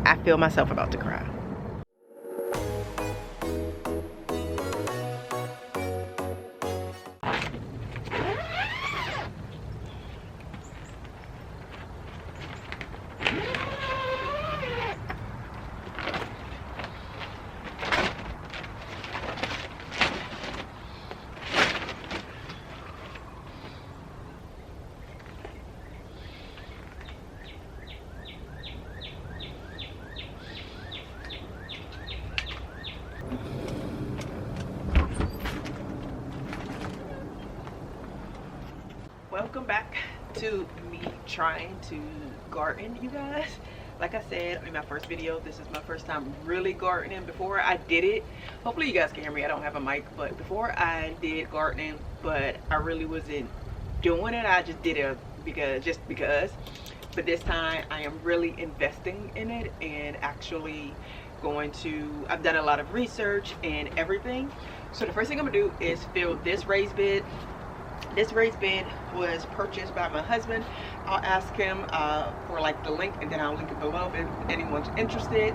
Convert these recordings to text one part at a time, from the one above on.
I feel myself about to cry. Welcome back to me trying to garden, you guys. Like I said in my first video, this is my first time really gardening. Before I did it, hopefully you guys can hear me, I don't have a mic, but before I did gardening, but I really wasn't doing it. I just did it because. But this time I am really investing in it and actually going to, I've done a lot of research and everything. So the first thing I'm gonna do is fill this raised bed. This raised bed was purchased by my husband. I'll ask him for like the link, and then I'll link it below if anyone's interested.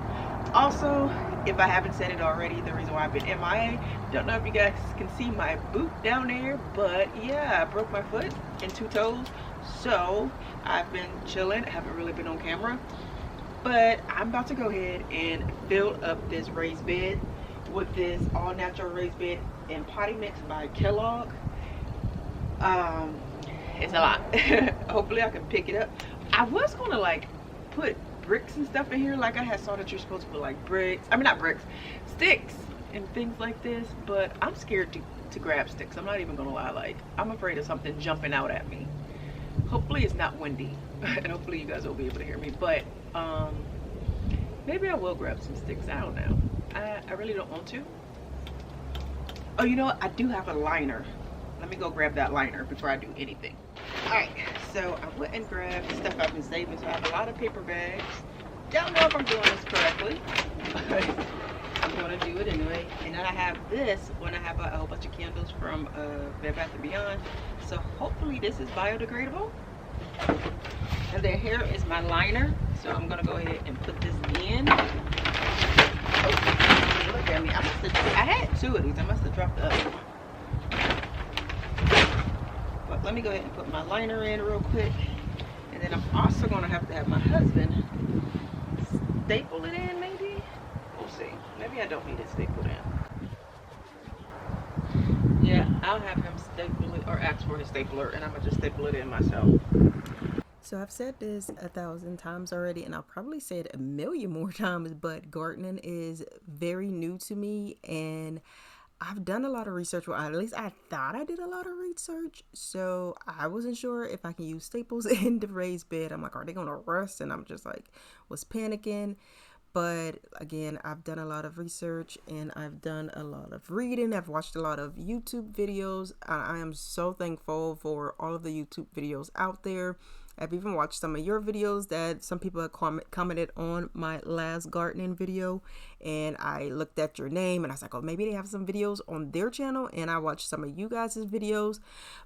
Also, if I haven't said it already, the reason why I've been MIA, don't know if you guys can see my boot down there, but yeah, I broke my foot and 2 toes. So I've been chilling, I haven't really been on camera, but I'm about to go ahead and fill up this raised bed with this all natural raised bed and potty mix by Kellogg. It's a lot. Hopefully I can pick it up. I was gonna like put bricks and stuff in here, like I had saw that you're supposed to put like bricks, I mean not bricks, sticks and things like this, but I'm scared to grab sticks. I'm not even gonna lie, like I'm afraid of something jumping out at me. Hopefully it's not windy and hopefully you guys will be able to hear me, but maybe I will grab some sticks. I don't know. I really don't want to. Oh, you know what, I do have a liner. Let me go grab that liner before I do anything. Alright, so I went and grabbed the stuff I've been saving. So I have a lot of paper bags. Don't know if I'm doing this correctly, but I'm going to do it anyway. And then I have this when I have a whole bunch of candles from Bed Bath & Beyond. So hopefully this is biodegradable. And then here is my liner. So I'm going to go ahead and put this in. Oh, look at me. I had 2 of these. I must have dropped the other one. But let me go ahead and put my liner in real quick, and then I'm also going to have my husband staple it in. Maybe we'll see. Maybe I don't need it stapled in. Yeah, I'll have him staple it or ask for his stapler, and I'm gonna just staple it in myself. So I've said this 1,000 times already, and I'll probably say it 1,000,000 more times, but gardening is very new to me, and I've done a lot of research, or at least I thought I did a lot of research, so I wasn't sure if I can use staples in the raised bed. I'm like, are they gonna rust? And I'm just like, was panicking. But again, I've done a lot of research and I've done a lot of reading. I've watched a lot of YouTube videos. I am so thankful for all of the YouTube videos out there. I've even watched some of your videos that some people have commented on my last gardening video, and I looked at your name and I was like, oh, maybe they have some videos on their channel, and I watched some of you guys' videos.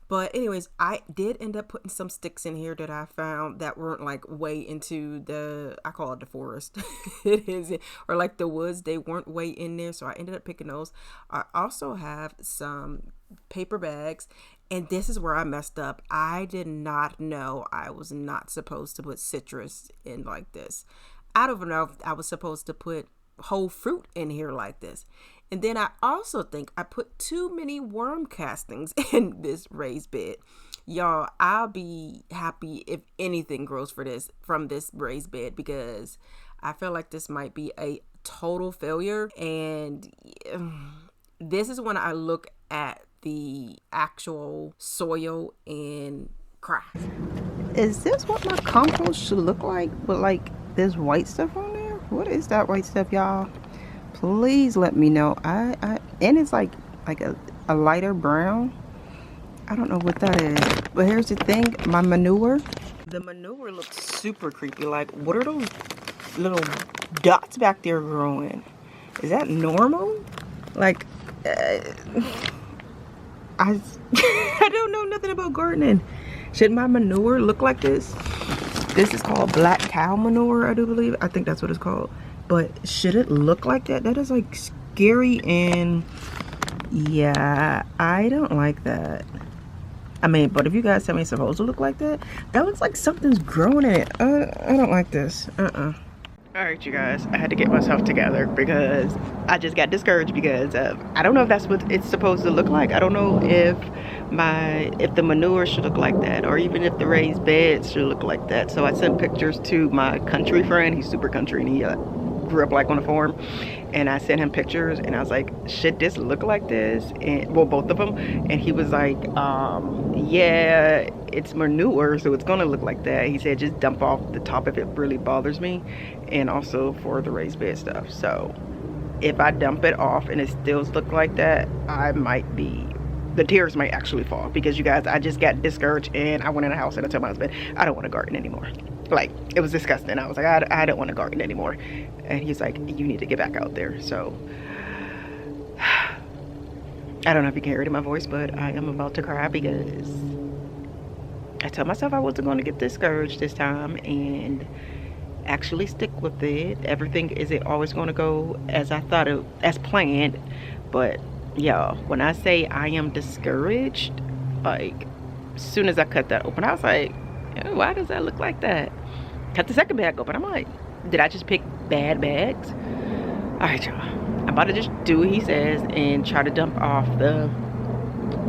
But anyways, I did end up putting some sticks in here that I found that weren't like way into the, I call it the forest. It is, or like the woods. They weren't way in there, so I ended up picking those. I also have some paper bags, and this is where I messed up. I did not know I was not supposed to put citrus in like this. I don't know if I was supposed to put whole fruit in here like this. And then I also think I put too many worm castings in this raised bed. Y'all, I'll be happy if anything grows from this raised bed, because I feel like this might be a total failure. And this is when I look at the actual soil and cry. Is this what my compost should look like, with like this white stuff on there? What is that white stuff, y'all? Please let me know. And it's like a lighter brown. I don't know what that is. But here's the thing, my manure. The manure looks super creepy. Like, what are those little dots back there growing? Is that normal? Like, I don't know nothing about gardening. Should my manure look like this? This is called black cow manure, I do believe. I think that's what it's called. But should it look like that? That is like scary, and yeah, I don't like that. I mean, but if you guys tell me it's supposed to look like that, that looks like something's growing in it. I don't like this. Alright, you guys, I had to get myself together because I just got discouraged because I don't know if that's what it's supposed to look like. I don't know if the manure should look like that, or even if the raised beds should look like that. So I sent pictures to my country friend. He's super country, and he grew up like on a farm, and I sent him pictures, and I was like, should this look like this? And well, both of them, and he was like, yeah, it's manure, so it's gonna look like that. He said just dump off the top if it really bothers me, and also for the raised bed stuff. So if I dump it off and it still look like that, the tears might actually fall, because you guys, I just got discouraged, and I went in the house and I told my husband I don't want to garden anymore. Like, it was disgusting. I was like, I don't want to garden anymore. And he's like, you need to get back out there. So I don't know if you can hear it in my voice, but I am about to cry because I told myself I wasn't going to get discouraged this time and actually stick with it. Everything isn't always going to go as I thought it, as planned. But y'all, when I say I am discouraged, like, as soon as I cut that open, I was like, why does that look like that? Cut the second bag open. I'm like, did I just pick bad bags? All right, y'all. I'm about to just do what he says and try to dump off the,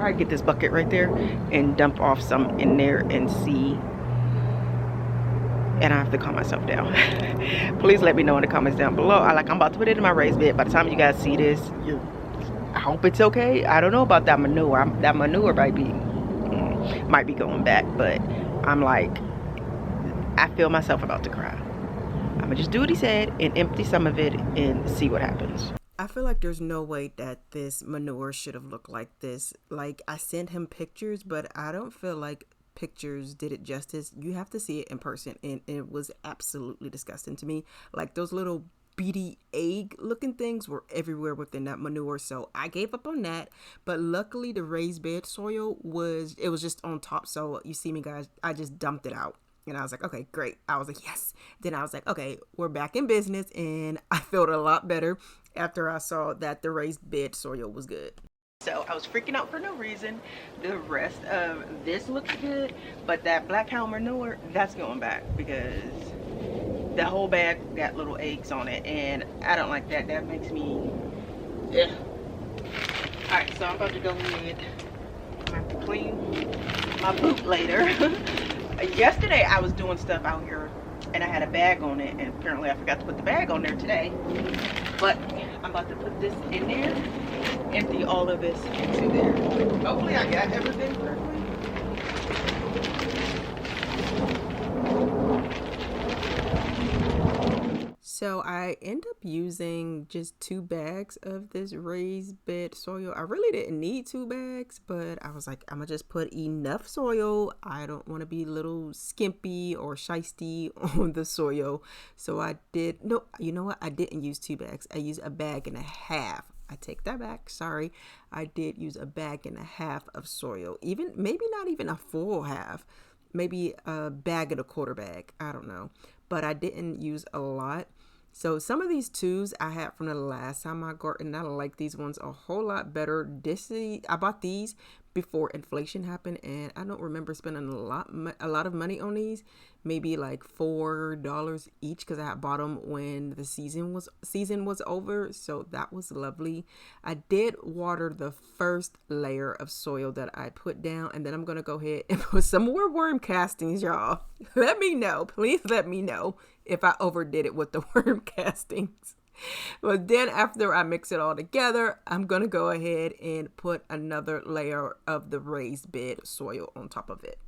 I get this bucket right there and dump off some in there and see. And I have to calm myself down. Please let me know in the comments down below. I'm about to put it in my raised bed. By the time you guys see this, I hope it's okay. I don't know about that manure. That manure might be going back, but I'm like, I feel myself about to cry. I'm gonna just do what he said and empty some of it and see what happens. I feel like there's no way that this manure should have looked like this. Like, I sent him pictures, but I don't feel like pictures did it justice. You have to see it in person, and it was absolutely disgusting to me. Like, those little beady egg looking things were everywhere within that manure, so I gave up on that. But luckily the raised bed soil was just on top, so you see me guys, I just dumped it out, and I was like, okay, great. I was like, yes. Then I was like, okay, we're back in business, and I felt a lot better after I saw that the raised bed soil was good. So I was freaking out for no reason. The rest of this looks good, but that black cow manure, that's going back, because the whole bag got little eggs on it, and I don't like that. That makes me, ugh. All right, so I'm about to go ahead. I have to clean my boot later. Yesterday I was doing stuff out here and I had a bag on it, and apparently I forgot to put the bag on there today. But I'm about to put this in there, empty all of this into there. Hopefully I got everything perfectly. So I end up using just 2 bags of this raised bed soil. I really didn't need 2 bags, but I was like, I'm gonna just put enough soil. I don't want to be little skimpy or shisty on the soil. So I did, no, you know what? I didn't use 2 bags. I used 1.5 bags. I take that back. Sorry. I did use 1.5 bags of soil. Even, maybe not even a full half. Maybe 1.25 bags. I don't know. But I didn't use a lot. So some of these 2s I had from the last time I gardened. I like these ones a whole lot better. I bought these before inflation happened, and I don't remember spending a lot of money on these. Maybe like $4 each, because I bought them when the season was over. So that was lovely. I did water the first layer of soil that I put down, and then I'm gonna go ahead and put some more worm castings, y'all. Let me know, please let me know if I overdid it with the worm castings. But then after I mix it all together, I'm gonna go ahead and put another layer of the raised bed soil on top of it.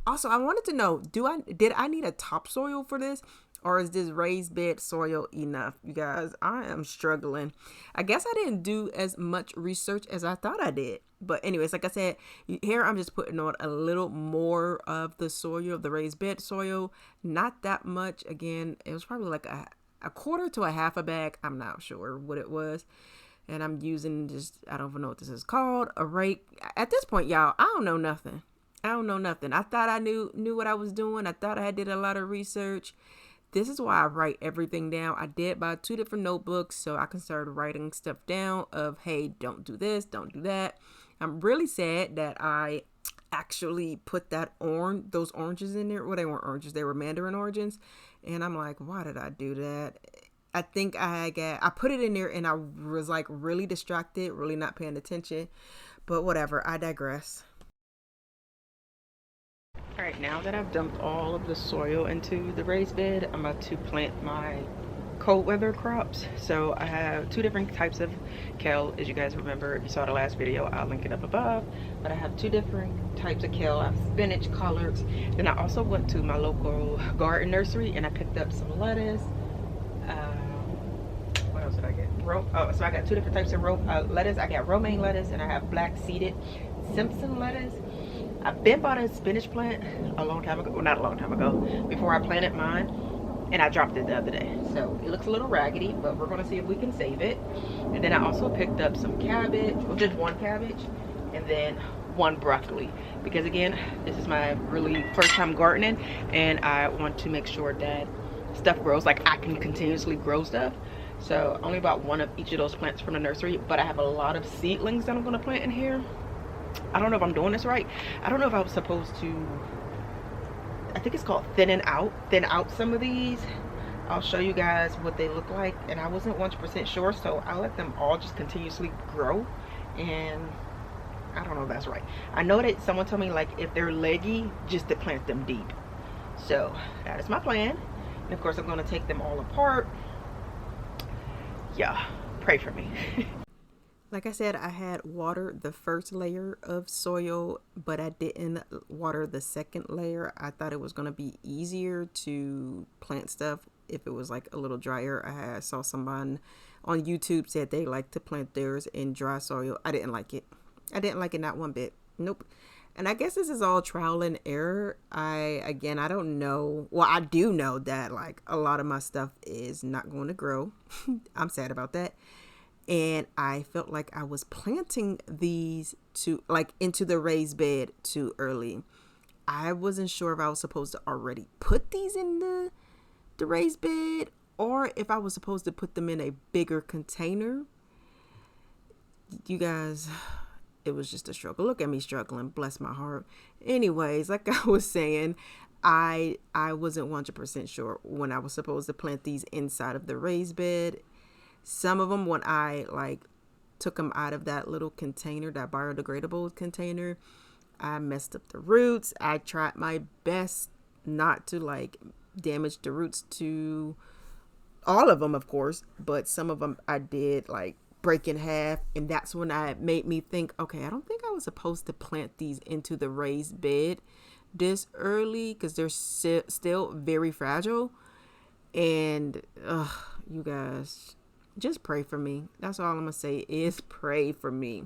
Also, I wanted to know, did I need a topsoil for this, or is this raised bed soil enough? You guys, I am struggling. I guess I didn't do as much research as I thought I did. But anyways, like I said, here I'm just putting on a little more of the soil, of the raised bed soil. Not that much. Again, it was probably like a 1/4 to 1/2 bag. I'm not sure what it was. And I'm using just, I don't even know what this is called, a rake. At this point, y'all, I don't know nothing. I don't know nothing. I thought I knew what I was doing. I thought I did a lot of research. This is why I write everything down. I did buy 2 different notebooks so I can start writing stuff down of, hey, don't do this, don't do that. I'm really sad that I actually put those oranges in there. Well, they weren't oranges, they were mandarin oranges. And I'm like, why did I do that? I think I put it in there and I was like really distracted, really not paying attention. But whatever, I digress. All right, now that I've dumped all of the soil into the raised bed, I'm about to plant my cold weather crops. So I have 2 different types of kale. As you guys remember, if you saw the last video, I'll link it up above. But I have 2 different types of kale. I have spinach, collards. Then I also went to my local garden nursery and I picked up some lettuce. What else did I get? So I got 2 different types of lettuce. I got romaine lettuce and I have black seeded Simpson lettuce. I've been bought a spinach plant a long time ago. Well, not a long time ago. Before I planted mine. And I dropped it the other day. So it looks a little raggedy, but we're going to see if we can save it. And then I also picked up some cabbage. Well, just 1 cabbage. And then 1 broccoli. Because again, this is my really first time gardening. And I want to make sure that stuff grows. Like I can continuously grow stuff. So only about 1 of each of those plants from the nursery. But I have a lot of seedlings that I'm going to plant in here. I don't know if I'm doing this right. I don't know if I was supposed to, I think it's called thin out some of these. I'll show you guys what they look like. And I wasn't 100% sure, so I let them all just continuously grow. And I don't know if that's right. I know that someone told me like if they're leggy, just to plant them deep. So that is my plan. And of course I'm going to take them all apart. Yeah, pray for me. Like I said, I had watered the first layer of soil, but I didn't water the second layer. I thought it was going to be easier to plant stuff if it was like a little drier. I saw someone on YouTube said they like to plant theirs in dry soil. I didn't like it. I didn't like it, not one bit. Nope. And I guess this is all trial and error. I don't know. Well, I do know that like a lot of my stuff is not going to grow. I'm sad about that. And I felt like I was planting these into the raised bed too early. I wasn't sure if I was supposed to already put these in the raised bed or if I was supposed to put them in a bigger container. You guys, it was just a struggle. Look at me struggling. Bless my heart. Anyways, like I was saying, I wasn't 100% sure when I was supposed to plant these inside of the raised bed. Some of them, when I like took them out of that little container, that biodegradable container, I messed up the roots. I tried my best not to like damage the roots to all of them, of course, but some of them I did like break in half. And that's when I made me think, okay, I don't think I was supposed to plant these into the raised bed this early because they're still very fragile. And you guys, just pray for me. That's all I'm gonna say is pray for me.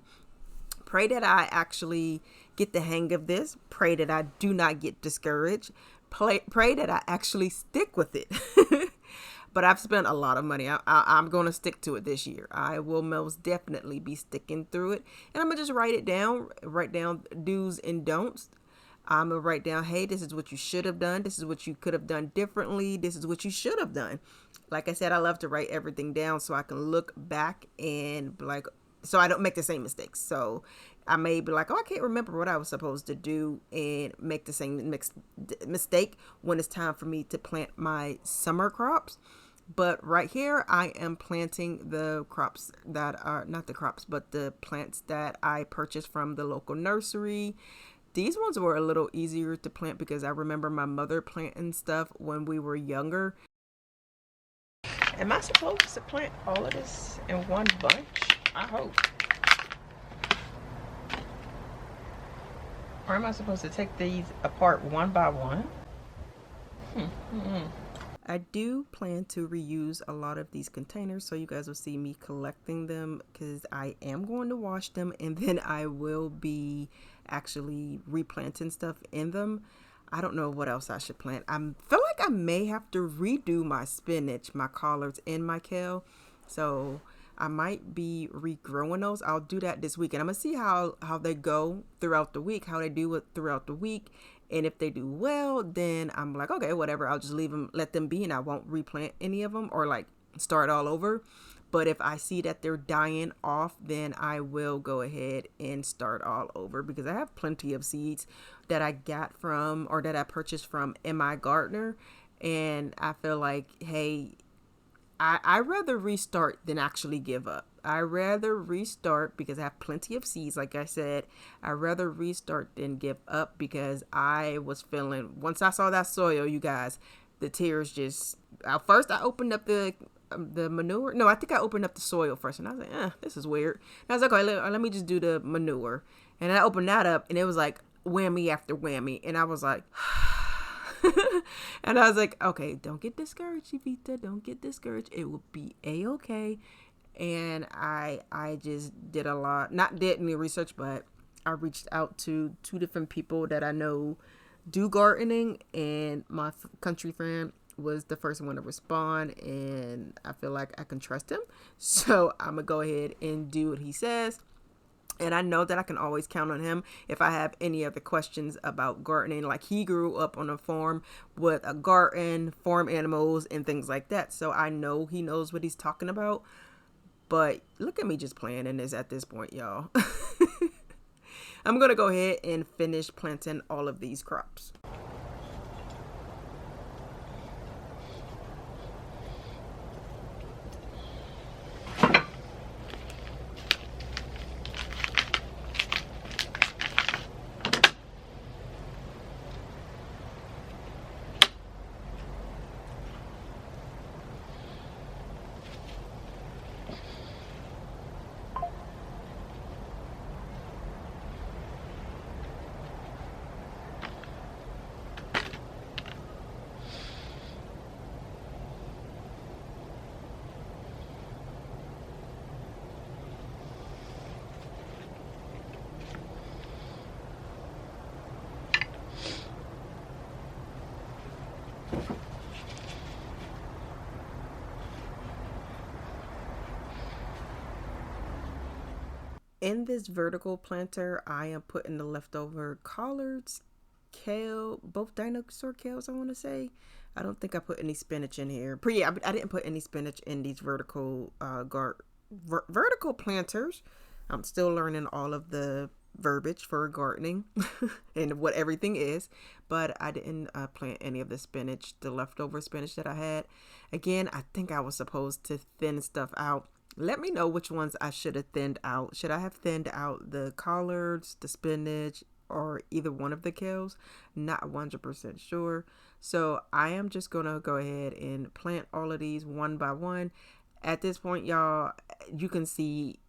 Pray that I actually get the hang of this. Pray that I do not get discouraged. Pray that I actually stick with it. But I've spent a lot of money. I'm going to stick to it this year. I will most definitely be sticking through it. And I'm going to just write down do's and don'ts. I'm going to write down, hey, this is what you should have done. This is what you could have done differently. This is what you should have done. Like I said, I love to write everything down so I can look back and like, so I don't make the same mistakes. So I may be like, oh, I can't remember what I was supposed to do and make the same mistake when it's time for me to plant my summer crops. But right here, I am planting the crops that are not the crops, but the plants that I purchased from the local nursery. These ones were a little easier to plant because I remember my mother planting stuff when we were younger. Am I supposed to plant all of this in one bunch? I hope. Or am I supposed to take these apart one by one? I do plan to reuse a lot of these containers, so you guys will see me collecting them because I am going to wash them and then I will be actually replanting stuff in them. I don't know what else I should plant. I feel like I may have to redo my spinach, my collards, and my kale. So I might be regrowing those. I'll do that this week, and I'm gonna see how they go throughout the week, how they do it throughout the week. And if they do well, then I'm like, okay, whatever, I'll just leave them, let them be, and I won't replant any of them or like start all over. But if I see that they're dying off, then I will go ahead and start all over, because I have plenty of seeds that I got from, or that I purchased from MI Gardener. And I feel like, hey, I rather restart than actually give up. I rather restart because I have plenty of seeds. Like I said, I rather restart than give up, because I was feeling, once I saw that soil, you guys, the tears just, first I opened up the manure. No, I think I opened up the soil first, and I was like, this is weird. And I was like, okay, let me just do the manure. And I opened that up, and it was like whammy after whammy. And I was like, and I was like, okay, don't get discouraged, Evita. Don't get discouraged. It will be a-okay. And I just did any research, but I reached out to 2 different people that I know do gardening, and my country friend was the first one to respond, and I feel like I can trust him. So I'm gonna go ahead and do what he says. And I know that I can always count on him if I have any other questions about gardening. Like, he grew up on a farm with a garden, farm animals, and things like that. So I know he knows what he's talking about. But look at me just planning this at this point, y'all. I'm going to go ahead and finish planting all of these crops. In this vertical planter, I am putting the leftover collards, kale, both dinosaur kales, I want to say. I don't think I put any spinach in here. But yeah, I didn't put any spinach in these vertical vertical planters. I'm still learning all of the verbiage for gardening and what everything is. But I didn't plant any of the spinach, the leftover spinach that I had. Again, I think I was supposed to thin stuff out. Let me know which ones I should have thinned out. Should I have thinned out the collards, the spinach, or either one of the kales? Not 100% sure. So I am just going to go ahead and plant all of these one by one. At this point, y'all, you can see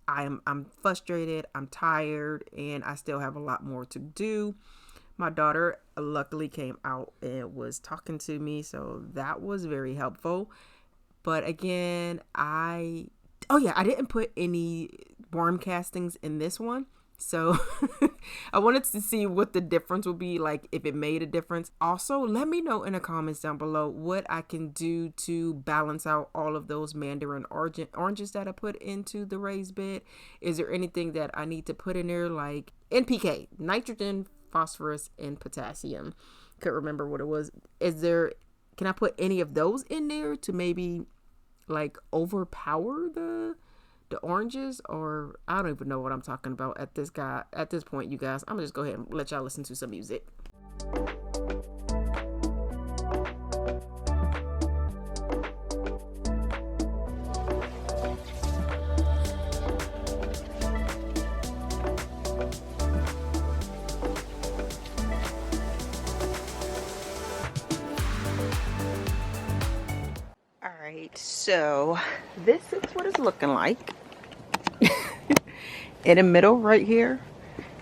I'm frustrated, I'm tired, and I still have a lot more to do. My daughter luckily came out and was talking to me, so that was very helpful. But again, I didn't put any worm castings in this one. So I wanted to see what the difference would be, like if it made a difference. Also, let me know in the comments down below what I can do to balance out all of those mandarin oranges that I put into the raised bed. Is there anything that I need to put in there, like NPK, nitrogen, phosphorus, and potassium? Couldn't remember what it was. Can I put any of those in there to maybe like overpower the oranges? Or I don't even know what I'm talking about at this point, you guys. I'm gonna just go ahead and let y'all listen to some music. So this is what it's looking like. In the middle right here,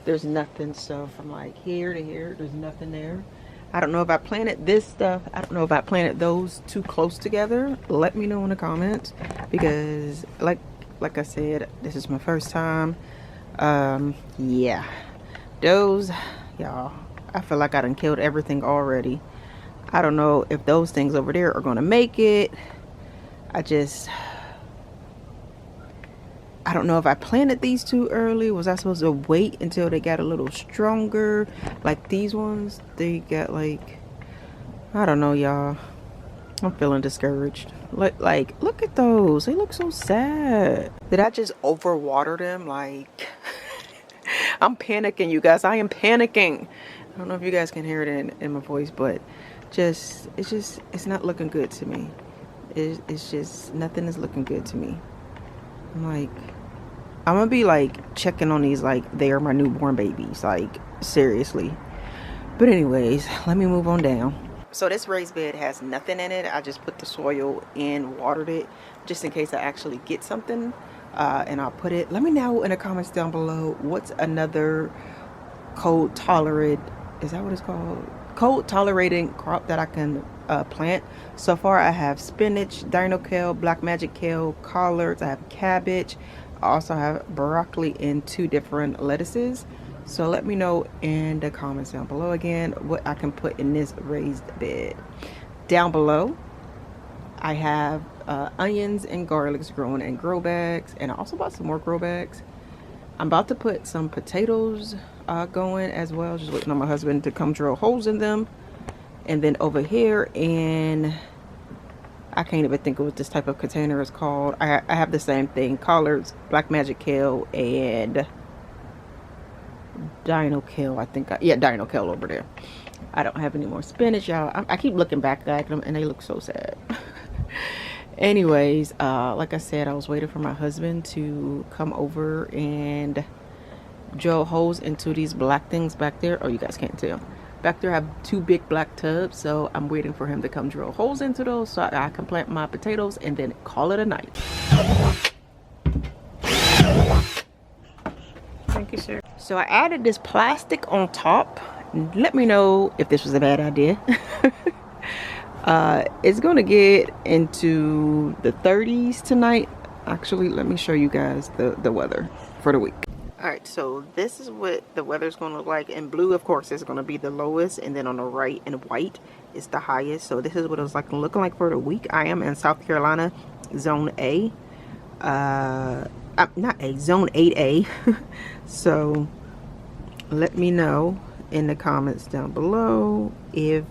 there's nothing. So from like here to here, there's nothing there. I don't know if I planted this stuff. I don't know if I planted those too close together. Let me know in the comments, because like I said, this is my first time. Yeah, those, y'all, I feel like I done killed everything already. I don't know if those things over there are gonna make it. I don't know if I planted these too early. Was I supposed to wait until they got a little stronger? Like these ones, they got like, I don't know, y'all. I'm feeling discouraged. Like, look at those. They look so sad. Did I just overwater them? Like, I'm panicking, you guys. I am panicking. I don't know if you guys can hear it in my voice, but it's not looking good to me. It's just, nothing is looking good to me. I'm gonna be like checking on these like they are my newborn babies. Like, seriously. But anyways, let me move on down. So this raised bed has nothing in it. I just put the soil in, watered it, just in case I actually get something. And I'll put it. Let me know in the comments down below what's another cold tolerant, is that what it's called? Cold tolerating crop that I can plant. So far I have spinach, dino kale, black magic kale, collards, I have cabbage. I also have broccoli and 2 different lettuces. So let me know in the comments down below again what I can put in this raised bed. Down below I have onions and garlics growing in grow bags, and I also bought some more grow bags. I'm about to put some potatoes going as well, just waiting on my husband to come drill holes in them. And then over here, and I can't even think of what this type of container is called. I have the same thing, collards, black magic kale, and dino kale. I think yeah, dino kale over there. I don't have any more spinach, y'all. I keep looking back at them and they look so sad. Anyways, like I said, I was waiting for my husband to come over and drill holes into these black things back there. Oh, you guys can't tell. Back there I have 2 big black tubs, so I'm waiting for him to come drill holes into those so I can plant my potatoes and then call it a night. Thank you, sir. So I added this plastic on top. Let me know if this was a bad idea. It's gonna get into the 30s tonight. Actually, let me show you guys the weather for the week. All right, so this is what the weather's gonna look like. In blue, of course, is gonna be the lowest, and then on the right in white is the highest. So this is what it's like looking like for the week. I am in South Carolina, zone A. Not A, zone 8A. So let me know in the comments down below if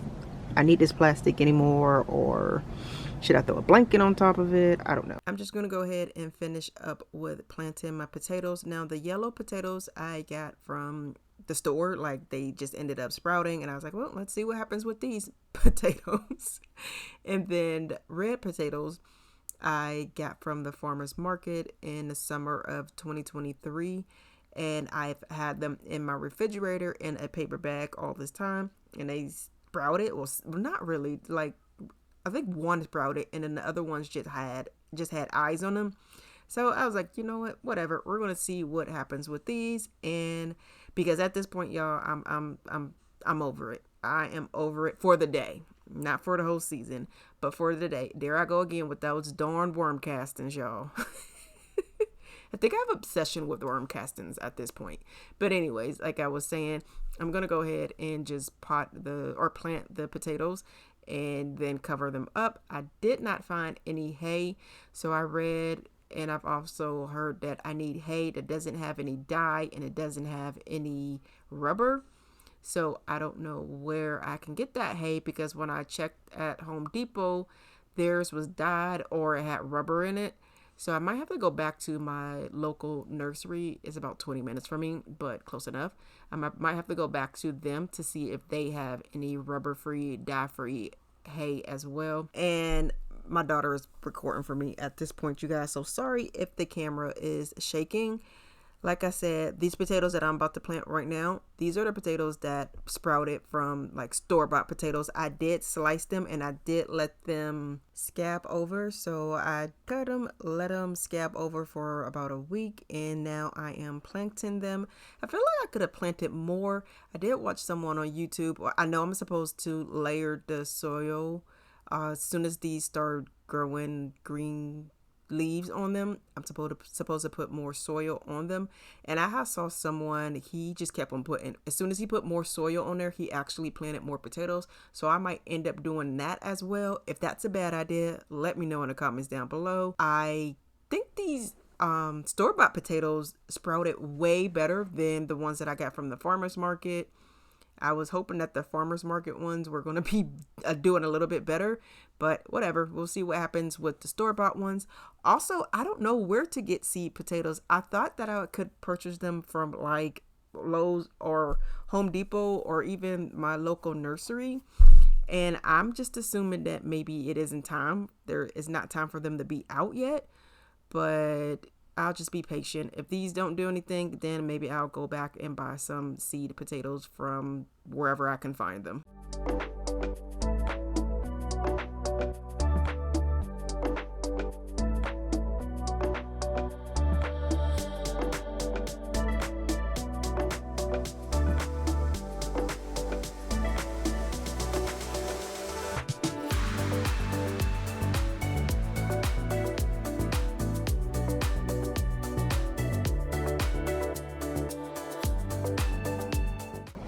I need this plastic anymore, or should I throw a blanket on top of it? I don't know. I'm just gonna go ahead and finish up with planting my potatoes. Now the yellow potatoes I got from the store, like they just ended up sprouting, and I was like, well, let's see what happens with these potatoes. And then red potatoes I got from the farmer's market in the summer of 2023, and I've had them in my refrigerator in a paper bag all this time, and they sprouted. Well, not really, like I think one sprouted and then the other ones just had eyes on them. So I was like, you know what, whatever, we're gonna see what happens with these. And because at this point, y'all, I'm over it. I am over it for the day. Not for the whole season, but for the day. There I go again with those darn worm castings, y'all. I think I have obsession with worm castings at this point. But anyways, like I was saying, I'm going to go ahead and just plant the potatoes and then cover them up. I did not find any hay. So I read, and I've also heard that I need hay that doesn't have any dye and it doesn't have any rubber. So I don't know where I can get that hay, because when I checked at Home Depot, theirs was dyed or it had rubber in it. So I might have to go back to my local nursery. It's about 20 minutes from me, but close enough. I might have to go back to them to see if they have any rubber-free, dye-free hay as well. And my daughter is recording for me at this point, you guys. So sorry if the camera is shaking. Like I said, these potatoes that I'm about to plant right now, these are the potatoes that sprouted from like store-bought potatoes. I did slice them and I did let them scab over. So I cut them, let them scab over for about a week, and now I am planting them. I feel like I could have planted more. I did watch someone on YouTube. I know I'm supposed to layer the soil as soon as these start growing green leaves on them. I'm supposed to put more soil on them, and I saw someone, he just kept on putting, as soon as he put more soil on there, he actually planted more potatoes. So I might end up doing that as well. If that's a bad idea, let me know in the comments down below. I think these store-bought potatoes sprouted way better than the ones that I got from the farmer's market. I was hoping that the farmer's market ones were going to be doing a little bit better, but whatever. We'll see what happens with the store-bought ones. Also, I don't know where to get seed potatoes. I thought that I could purchase them from like Lowe's or Home Depot or even my local nursery. And I'm just assuming that maybe it isn't time. There is not time for them to be out yet, but I'll just be patient. If these don't do anything, then maybe I'll go back and buy some seed potatoes from wherever I can find them.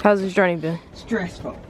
How's this journey been? Stressful.